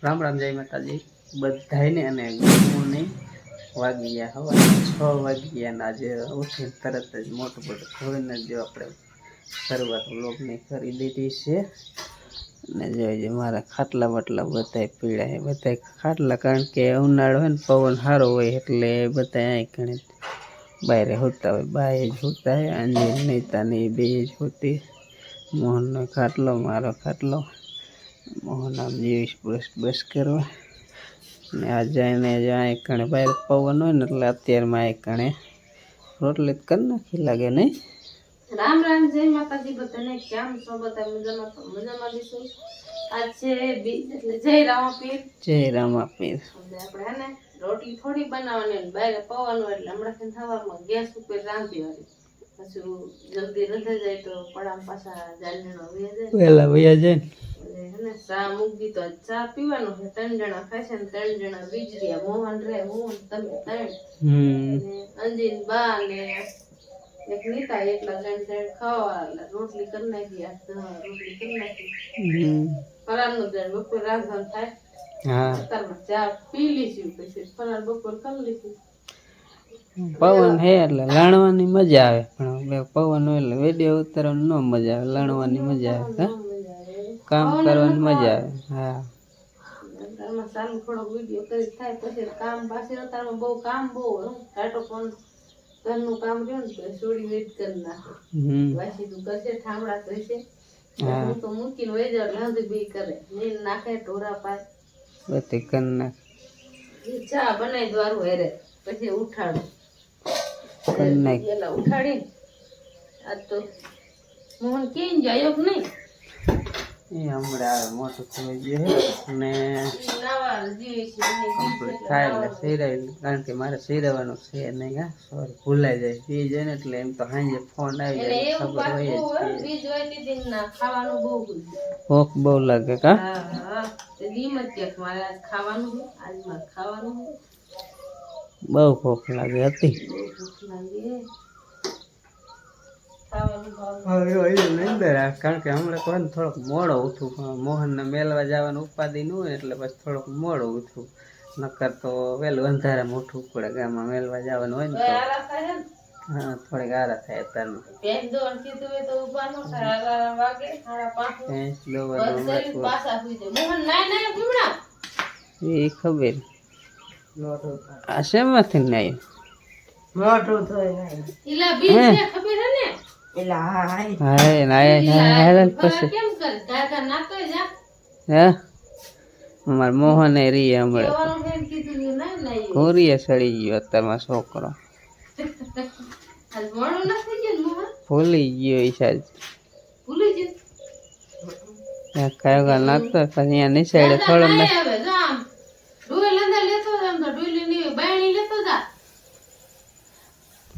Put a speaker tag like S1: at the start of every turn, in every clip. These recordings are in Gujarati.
S1: રામ રામ જય માતાજી બધાને અને ગુરુને વાગી ગયા હવા 6 વાગી ગયા ને આજે ઉઠીને તરત જ મોટું બધું ધોઈને જો આપણે શરૂઆત વ્લોગની કરી દીધી છે અને જોઈજે મારા ખાટલા બટલા બધા પીળા બધા ખાટલા કારણ કે ઉનાળો હોય ને પવન સારો હોય એટલે બધા અહીં ઘણે બહાર હોતા હોય બાય જ હોતા હોય અંજીર નેતાની બે જ હોતી મોહનનો ખાટલો મારો ખાટલો મોહન આમ જેવીશ બસ કરવા ને આ જઈને જ્યાં કણે બહાર પવન હોય ને એટલે અત્યારમાં એક કણે રોટલી કરી નાખી લાગે નહીં.
S2: રામ રામ જય માતાજી બધાને કેમ છો બધા મજામાં દીશું. આજ છે બીજ એટલે જય રામાપીર આપણે હે ને રોટલી થોડી બનાવવાની બહાર પવન હોય એટલે હમણાં સવારમાં ગેસ ઉપર રાંધી વાળી પછી જલ્દી રંધાઈ જાય તો પડામ પાછા જાલનો
S1: વહેલા વયા જાય
S2: ને ચા મૂકી તો ચા પીવાનું છે 3 જણા ખાશે ને 3 જણા બીજરિયા મોહન રે હું તમે 3 અંજીન બા ને એક નીતા એટલા જણ ખાવા રોટલી કરી નાખી રોટલી કરી નાખી ફરાળનું જણ બપોર રાંધવાનું થાય અત્યારમાં ચા પી લીધી પછી ફરાળ બપોર કરી લીધી.
S1: પવન હે એટલે લાણવાની મજા આવે પણ પવન હોય એટલે વિડીયો ઉતારવાની ન મજા આવે લાણવાની મજા આવે કામ કરવાની મજા આવે. હા
S2: ચાલુ થોડો વિડીયો કરી થાય પછી કામ પાછી અત્યારમાં બહુ કામ બહુ કાટો પણ ઘરનું કામ રહ્યું ને તો છોડી વેટ કરી નાખે વાસી તું કરશે ઠામડા કરશે હું તો મૂકીને વહી જાવ લાંધી બી કરે નીર નાખે ઢોરા પાય
S1: બધી કરી નાખે
S2: ચા બનાવી દ્વારું હેરે પછી ઉઠાડું
S1: કરી નાખ
S2: એલા ઉઠાડી આજ તો મોહન કેમ જાય કે નહીં
S1: એ હમણાં મોટું થઈ ગયું અને કમ્પ્લીટ થાય એટલે સિરાવી કારણ કે મારે સિરાવાનું છે નહીં હા સોરી ભૂલાઈ જાય પી જાય ને એટલે એમ તો સાંજે ફોન આવી જાય ખબર હોય ભૂખ બહુ લાગે કા બહુ ભૂખ લાગે હતી કારણ કે હમણાં કોઈ થોડોક મોડો ઉઠું મોહન ને મેલવા જવાનું ઉપાધિ ન હોય એટલે પછી થોડોક મોડો ઉઠું નકર તો વહેલું અંધારામાં ઉઠવું પડે ગામમાં મેલવા જવાનું હોય ને તો હા થોડીક આરા થાય અત્યારમાં એ ખબર આ શેમાંથી નહીં મોટું અમાર મોહન રી હમણાં ઘોરીએ સડી ગયો અત્યારમાં છોકરો ભૂલી ગયો ઈશાજ કયો નાખતો પછી અહીંયા નિશાળે થોડો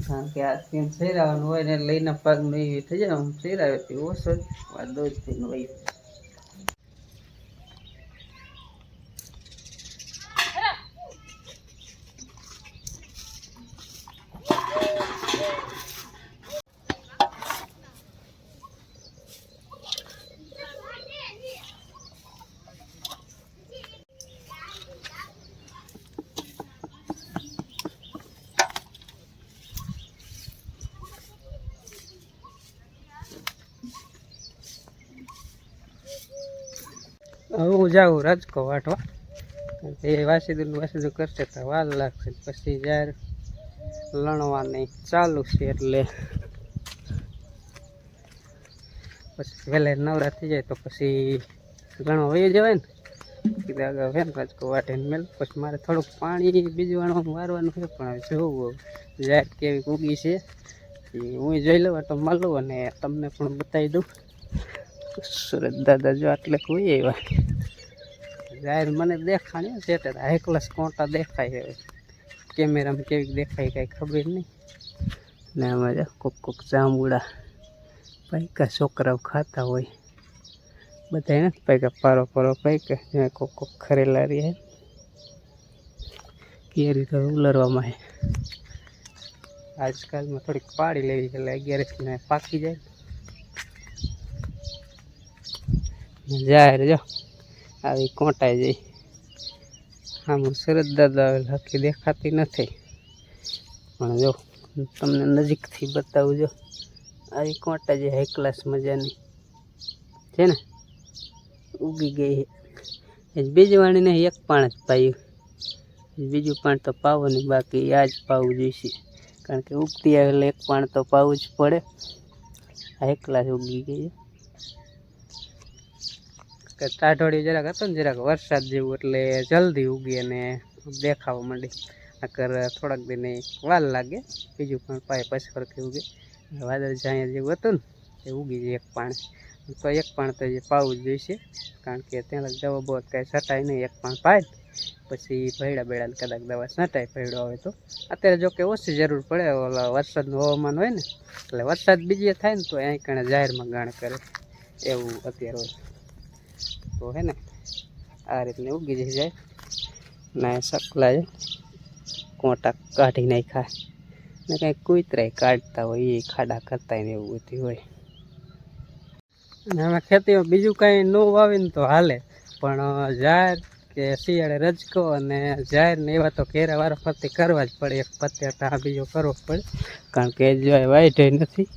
S1: કારણ કે આ તીન શેરાવાનું હોય ને લઈને પગ નહીં થઈ જાય શેરાવે ઓછો દોજ થઈને હોય. હું જાઉં રાજકો વાટવા એ વાસીદું કરશે તો વાર લાગશે પછી જ્યારે લણવાની ચાલુ છે એટલે પછી વહેલા નવરા થઈ જાય તો પછી લણવા વહી જવાય ને કીધું આગળ વેન રાજકો વાટીને મેળ પછી મારે થોડુંક પાણી બીજું વારવાનું છે પણ હવે જોવું જાત કેવી ઉગી છે એ હું જોઈ લઉં તો મળું અને તમને પણ બતાવી દઉં. સુરત દાદા જો આટલે કોઈ એવા જાહેર મને દેખાણી છે હાઈ ક્લાસ કોટા દેખાય હવે કેમેરામાં કેવી દેખાય કાંઈ ખબર નહીં ને આમાં કોક જાંબુડા પૈકા છોકરાઓ ખાતા હોય બધા નથી પૈકા પારો પૈકા કોક ખરેલા રહે કેરી તો ઉલરવામાં હે આજકાલમાં થોડીક પાડી લેવી એટલે 11 પાકી જાય જાહેર જો આવી કોટાઈ જાય આમ શરદ દાદા આવેલા હકી દેખાતી નથી, પણ જો તમને નજીકથી બતાવું. જો આવી કોટા જે હાઈ ક્લાસ મજાની છે ને, ઉગી ગઈ છે. બીજી વાણીને એક પાણ જ પાયું, બીજું પાણ તો પાવો નહીં, બાકી આ જ પાવું જોઈશે, કારણ કે ઉગતી આવે એટલે એક પાણ તો પાવું જ પડે. હાઈ ક્લાસ ઉગી ગઈ છે. ટાઢોળી જરાક હતો ને, જરાક વરસાદ જેવું, એટલે જલ્દી ઉગી અને દેખાવા માંડી. નકર થોડાક દિને વાર લાગે, બીજું પણ પાય પછી ફરતી ઉગે. વાદળ જાયા જેવું હતું ને એ ઉગી જાય એક પાણ, તો એક પાણ તો જે પાવું જ જોઈશે, કારણ કે ત્યાં દવા બહુ કાંઈ છટાય નહીં. એક પાણ પાય પછી ભેડા બેડાને કદાચ દવા છટાય ભેડો આવે તો. અત્યારે જો કે ઓછી જરૂર પડે, ઓલા વરસાદનું હવામાન હોય ને, એટલે વરસાદ બીજે થાય ને તો અહીં કણે જાહેરમાં ગાણ કરે, એવું અત્યારે હોય. તો હે ને આ રીતને ઉગી જાય ને સકલા કોટા કાઢી નાખ્યા ને, કંઈક કૂતરાય કાઢતા હોય, એ ખાડા કરતા ને એવું બધું હોય. અને આમાં ખેતીમાં બીજું કાંઈ ન વાવીને તો હાલે, પણ જાહેર કે શિયાળે રજકો અને જાહેર ને એવા તો ઘેરા વારા ફરતી કરવા જ પડે. એક પત્યા ત્યાં બીજો કરવો પડે, કારણ કે જો વાઈટે નથી,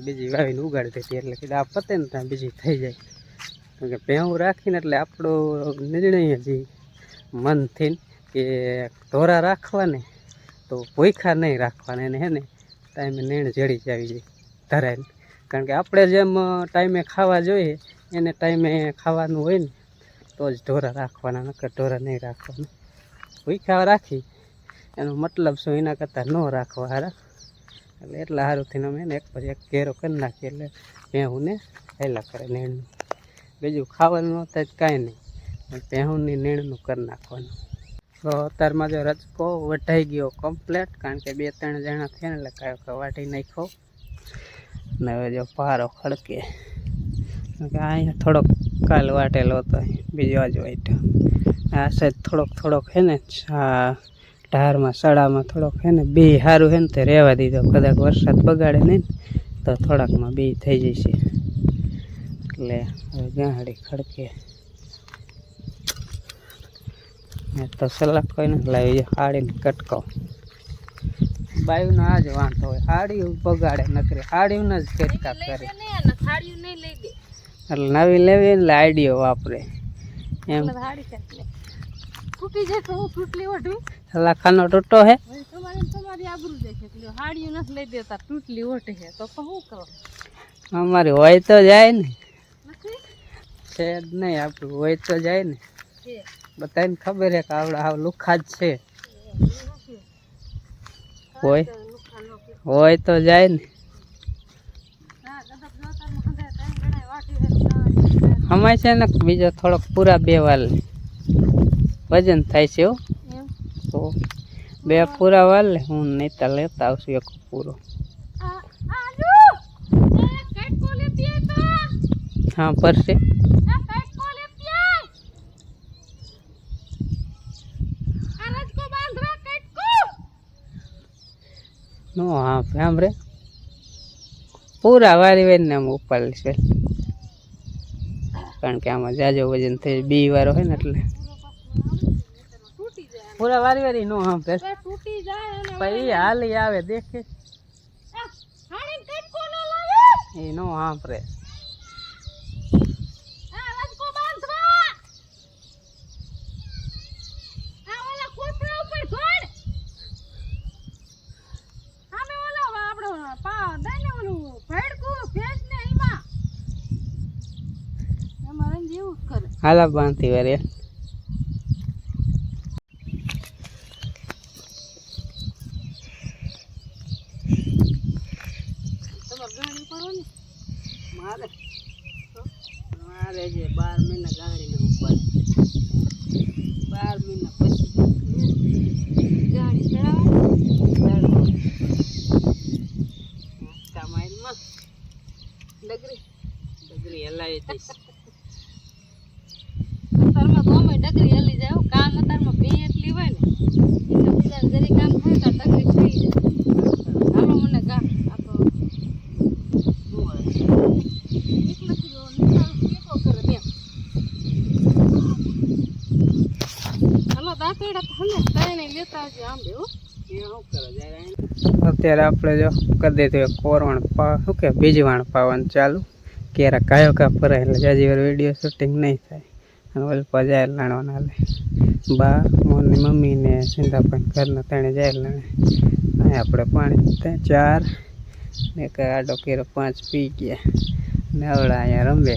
S1: બીજી વાવીને ઉગાડી દીધી, એટલે કે આ પતે ને ત્યાં બીજી થઈ જાય. કારણ કે ભેહું રાખીને એટલે આપણો નિર્ણય જ મનથી કે ઢોરા રાખવાને તો ભૂખા નહીં રાખવાના, એને હે ને ટાઈમે નીણ જડી જ આવી જાય ધરાઈને. કારણ કે આપણે જેમ ટાઈમે ખાવા જોઈએ એને ટાઈમે ખાવાનું હોય ને તો જ ઢોરા રાખવાના, નકર ઢોરા નહીં રાખવાના. ભૂખા રાખી એનો મતલબ શું, એના કરતાં ન રાખવા હારા. એટલે એટલા સારુંથી અમે એને એક પછી એક ઘેરો કરી નાખીએ, એટલે ભેહુંને હેલા કરે નીણનું. બીજું ખાવાનું ન થાય કાંઈ નહીં, ભેહુંની નીણનું કરી નાખવાનું. તો અત્યારમાં જો રજકો વઢાઈ ગયો કમ્પ્લેટ, કારણ કે 2-3 જણા થયા ને એટલે કાંઈ વાટી નાખ્યો. ને હવે જો પારો ખડકે, કારણ કે અહીંયા થોડોક કાલ વાટેલો હતો, બીજો આજ વાટ્યો. આ સાઈડ થોડોક હે ને ઢારમાં સડામાં થોડોક હે ને બી સારું હે ને તે રહેવા દીધો, કદાચ વરસાદ બગાડે નહીં ને તો થોડાકમાં બી થઈ જશે. એટલે હવે ગાંહડી ખડકે તો સલાડ કોઈ નથી લાવી, હાડીને કટકો. બાયુનો આ જ વાંધો હોય, હાડી બગાડે નકરી, હાડીને જ કટકા કરે. એટલે નવી લેવી એટલે આઈડિયો વાપરે એમ. સલાખાનો ટૂટો હે, અમારી હોય તો જાય ને, છે જ નહીં આપણું, હોય તો જાય ને. બધાને ખબર હે કે આવડા હાવ લુખા જ છે, હોય તો જાય ને. અમાય છે ને બીજો થોડોક પૂરા 2 વાલ વજન થાય છે હો, તો 2 પૂરા વાલ લે, હું નહીં લેતા આવશું એક પૂરો. હા પરસે નો, હા સાંભળે પૂરા વારી વારીને આમ ઉપાડીશ, કારણ કે આમાં જાજો વજન થઈ બી વાળો હોય ને, એટલે પૂરા વારી નો સાંભળે પછી હાલી આવે દેખે એ નો સાંભળે. હાલા બાંધી વારે મારે જે 12 મહિના ગાડીને ઉપર 12 મહિના પછી ગાડી ચડાવવાની કમાઈમાં ડગરી હલાવી દઈશ. અત્યારમાં તો અમે ડગરી હલી જાય, કામ અત્યારમાં ભી એટલી હોય ને એટલે બીજા જરી કામ થાય તો ડગરી થઈ જાય. હાલો મને ગા આપો હાલો
S2: કાપેડા તો હમે તાઈને લેતા આવજો આંબે હો
S1: અત્યારે આપણે જો કરી દીધું કોરવણ શું કે બીજવાણ પાવાનું ચાલુ ક્યારે કાયો કા ફરાય એટલે જાજી વાર વિડીયો શૂટિંગ નહીં થાય અને ઓલપા જાય લાણવાના હાલે બા મોની મમ્મી ને સિંધાભાઈ ઘરના ત્રણે જાય લાણે અહીં આપણે પાણી 4 ને એક આડો કેરો 5 પી ગયા ને આવડા અહીંયા રમે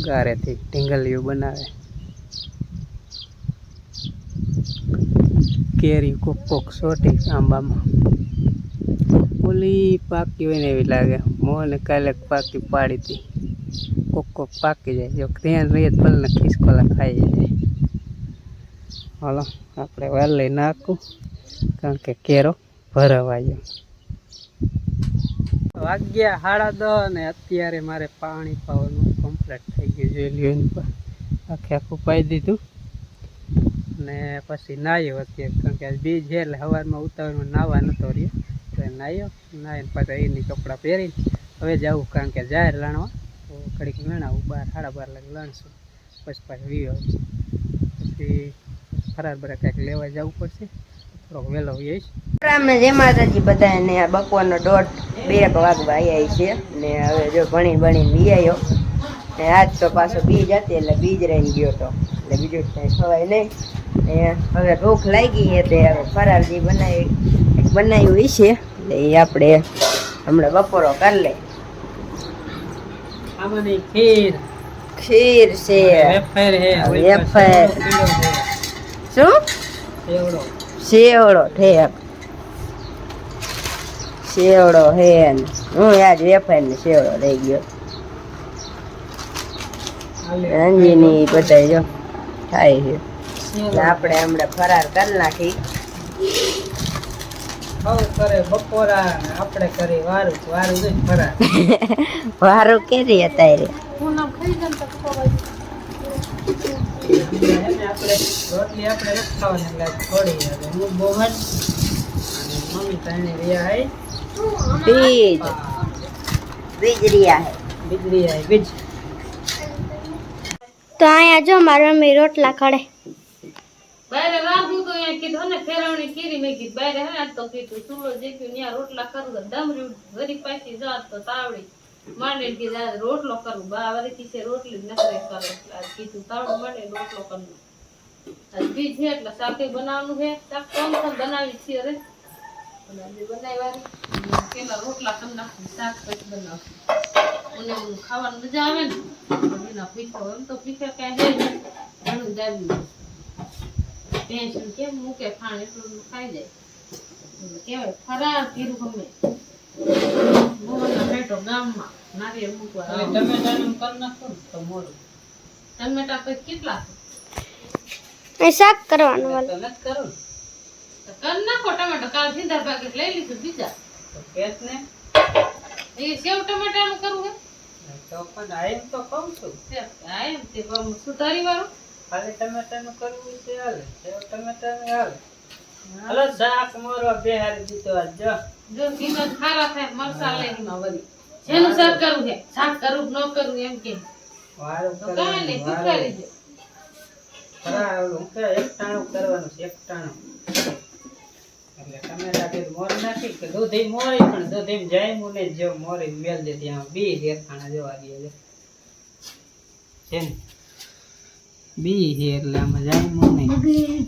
S1: ગારેથી ઢીંગલીઓ બનાવે કેરી કોક કોક સોટી આંબામાં ઓલી પાકી હોય ને એવી લાગે મોને કાલે પાકી પાડી હતી કોક કોક પાકી જાય જો ધ્યાન રહીએ તો ભલે ખિસકોલા ખાઈ જાય હાલો આપણે વાલ લઈ નાખું કારણ કે કેરો ભરવાયો વાગ્યા 10:30 ને અત્યારે મારે પાણી પાવાનું કમ્પ્લીટ થઈ ગયું જોઈ લ્યો એની પર આખું પાઈ દીધું ને પછી નાહ્યો અત્યારે કારણ કે બીજ છે એટલે સવારમાં ઉતાવળમાં નાહવા નતો રહ્યો તો નાહ્યો નાહીને પાછા એની કપડાં પહેરીને હવે જવું કારણ કે જાહેર લાણવા તો ઘડીક લણાવું 12:30 લાગે લણશું પછી પાછું વીયો પછી ફરાર બરા કાંઈક લેવા જવું પડશે થોડોક વહેલો જઈશ
S3: રામને જય માતાજી બધાને બપોરનો 1:30 વાગવા આવ્યા છે ને હવે જો ભણી વી ને આજ તો પાછો બીજ હતી એટલે બીજ રહીને ગયો તો એટલે બીજું કાંઈ ખવાય નહીં ને હવે ભૂખ લાગી છે તે હવે ફરાર જે બનાવ્યું છે એટલે એ આપણે હમણાં બપોરો કરી લે
S1: આમાંની ખીર
S3: છે
S1: વેફર હે
S3: વેફર શું સેવડો ઠેક સેવડો હે ને હું આજ વેફર ને સેવડો લઈ ગયો અંજીની બધા જો થાય છે આપણે હમણાં ફરાર કરી નાખી
S1: કરે બપોરા આપણે કરી વારું જ ફરાર
S3: વારું કેરી અત્યારે
S1: આપણે રોટલી આપણે રખાવાની એટલે થોડી હું બોહન અને મમ્મી તને રહ્યા હે
S3: બીજ રહ્યા હે
S1: બીજ
S4: તો અહીંયા જો મારા મમ્મી રોટલા ખડે
S2: બારે રાંધું તો અહીંયા કીધું ને ફેરવણી કરી મેં કીધું બારે હે આજ તો કીધું ચૂલો જેક્યું ત્યાં રોટલા કરું તો દમર્યું વરી પાછી જાત તો તાવડી માંડે કીધું આજ રોટલો કરું બા વરી કીધે રોટલી નખરે કરે આજ કીધું તાવડું માંડે રોટલો કરું આજ બીજ છે એટલે શાકે બનાવવાનું છે શાક કમ બનાવી છે અરે બનાવવાની પેલા રોટલા કરી નાખું શાક પછી બનાવશું મને ખાવાનું મજા આવે ને એના પીઠો એમ તો પીઠે કાંઈ હે ઘણું દાબી ટેન્શન કેમ મૂકે ખાણ એટલું ખાઈ જાય કેવાય ફરાર કીધું ગમે મોહનના બેટો ગામમાં નારિયેળ મૂકવા ટમેટાનું કરી નાખો તો મોરું ટમેટા પછી કેટલા
S4: શાક કરવાનું
S1: તો નથી કરું
S2: કરી નાખો ટમેટો કાલ સિંધા ભાગે લઈ લીધું બીજા
S1: કેસ ને
S2: એ સેવ ટમેટાનું કરવું હે
S1: તો પણ આયમ તો કહું છું
S2: આ એમ તે સુધારી વાળું
S1: ખાલી ટમેટાનું કરવું છે હાલે સેવ ટમેટાનું હાલે હાલો શાક મોરવા બેહારી દીધો આજ
S2: જો કિંમત ખારા થાય મરસા લઈમાં વળી જેનું શાક કરવું છે શાક કરવું ન કરવું એમ કે
S1: વારું
S2: તો કાંઈ નહીં સુધારી દે
S1: ખરા હું કે એક ટાણું કરવાનું છે એક ટાણું એટલે ટમેટા કે મોર નાખી કે દૂધી મોરી પણ દૂધી જાયમું ને જો મોરી મેલ દે ત્યાં બી દેખાણા જોવા દે છે ને બી છે એટલે આમાં જાયમું નહીં ગઈ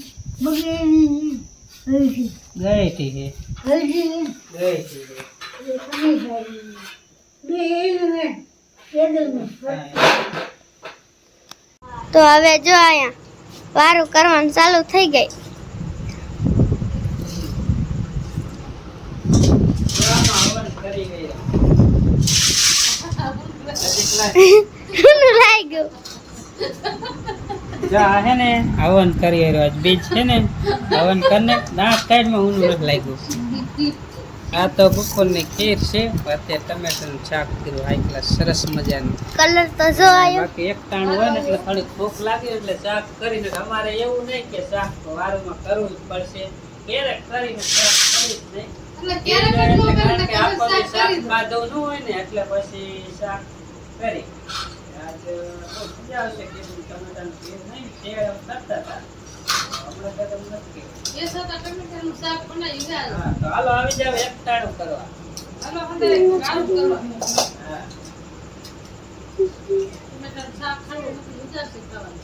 S1: ઠીક
S4: તો હવે જો અહીંયા વારું કરવાનું ચાલુ થઈ ગઈ લાગ્યું
S1: જા હે ને હવન કરી રહ્યો આજ બીજ છે ને હવન કરીને દાંત કાઢમાં ઊનું નથી લાગ્યું આ તો બપોરની ખીર છે અત્યારે ટમેટાનું શાક કર્યું હાઈ ક્લાસ સરસ મજાનું
S4: કલર તો જો આવ્યો
S1: બાકી એક ટાણું હોય ને એટલે થોડી ભૂખ લાગે એટલે શાક કરીને અમારે એવું નહીં કે શાક તો વારમાં કરવું જ પડશે ક્યારેક કરીને શાક કરી જ નહીં કારણ કે આપણને શાક ખાધું ન હોય ને એટલે પછી શાક કરી આજ મજા આવશે કે ટમેટાનું ખીર નહીં સેવ કરતા હતા
S2: એ સાથે ટમેટાનું શાક બનાવી જાય.
S1: હા, તો હાલો આવી જાવ એક ટાણું કરવા.
S2: હાલો હવે કામ કરવા.
S1: હા.
S2: ટમેટાનું શાક ખાવું નથી, ઉજાસે ખાવાનું.